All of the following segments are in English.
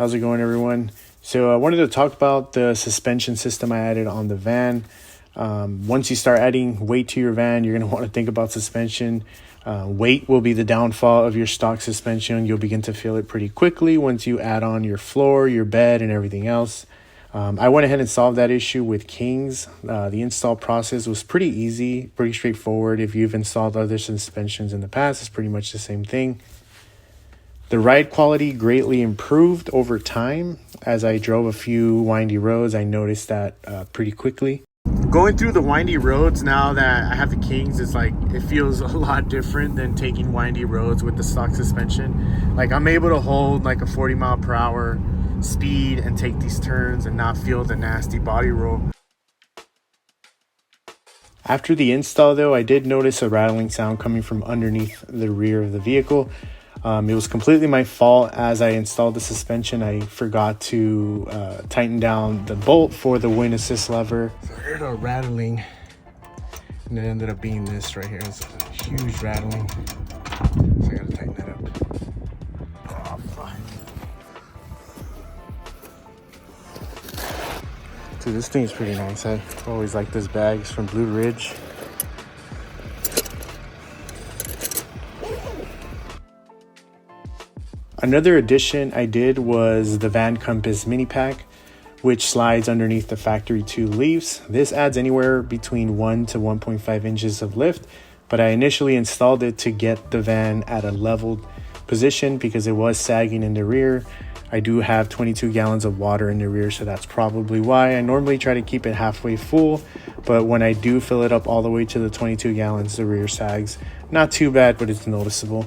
How's it going, everyone? So I wanted to talk about the suspension system I added on the van. Once you start adding weight to your van, you're going to want to think about suspension. Weight will be the downfall of your stock suspension. You'll begin to feel it pretty quickly once you add on your floor, your bed, and everything else. I went ahead and solved that issue with Kings. The install process was pretty easy, pretty straightforward. If you've installed other suspensions in the past, it's pretty much the same thing. The ride quality greatly improved over time. As I drove a few windy roads, I noticed that pretty quickly. Going through the windy roads now that I have the Kings, it's like it feels a lot different than taking windy roads with the stock suspension. Like I'm able to hold like a 40 mile per hour speed and take these turns and not feel the nasty body roll. After the install though, I did notice a rattling sound coming from underneath the rear of the vehicle. It was completely my fault. As I installed the suspension, I forgot to tighten down the bolt for the wind assist lever. So I heard a rattling, and it ended up being this right here. It's a huge rattling. So I gotta tighten that up. Oh, fuck. Dude, this thing is pretty nice. I always like this bag. It's from Blue Ridge. Another addition I did was the Vancompass mini pack, which slides underneath the factory 2 leaves. This adds anywhere between 1 to 1.5 inches of lift, but I initially installed it to get the van at a leveled position because it was sagging in the rear. I do have 22 gallons of water in the rear, so that's probably why. I normally try to keep it halfway full, but when I do fill it up all the way to the 22 gallons, the rear sags. Not too bad, but it's noticeable.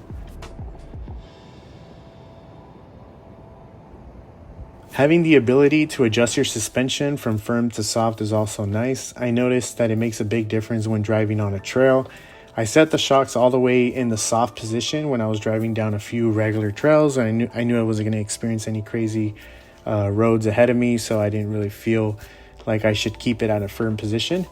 Having the ability to adjust your suspension from firm to soft is also nice. I noticed that it makes a big difference when driving on a trail. I set the shocks all the way in the soft position when I was driving down a few regular trails. I knew I wasn't going to experience any crazy roads ahead of me, so I didn't really feel like I should keep it at a firm position.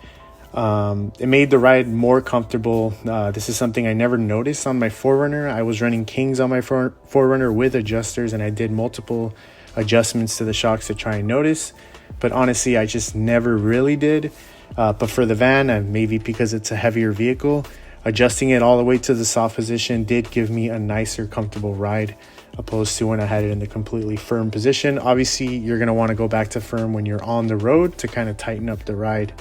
It made the ride more comfortable. This is something I never noticed on my 4Runner. I was running Kings on my 4Runner with adjusters, and I did multiple adjustments to the shocks to try and notice, but honestly I just never really did. But for the van, and maybe because it's a heavier vehicle, adjusting it all the way to the soft position did give me a nicer, comfortable ride opposed to when I had it in the completely firm position. Obviously you're going to want to go back to firm when you're on the road to kind of tighten up the ride.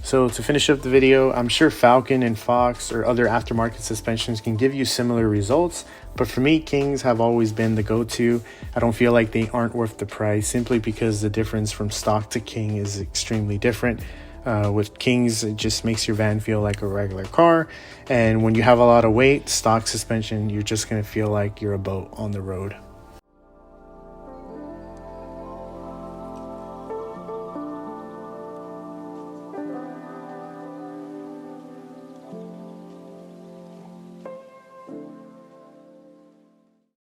So to finish up the video, I'm sure Falcon and Fox or other aftermarket suspensions can give you similar results, but for me, Kings have always been the go-to. I don't feel like they aren't worth the price simply because the difference from stock to King is extremely different. With Kings, it just makes your van feel like a regular car, and when you have a lot of weight, stock suspension, you're just going to feel like you're a boat on the road.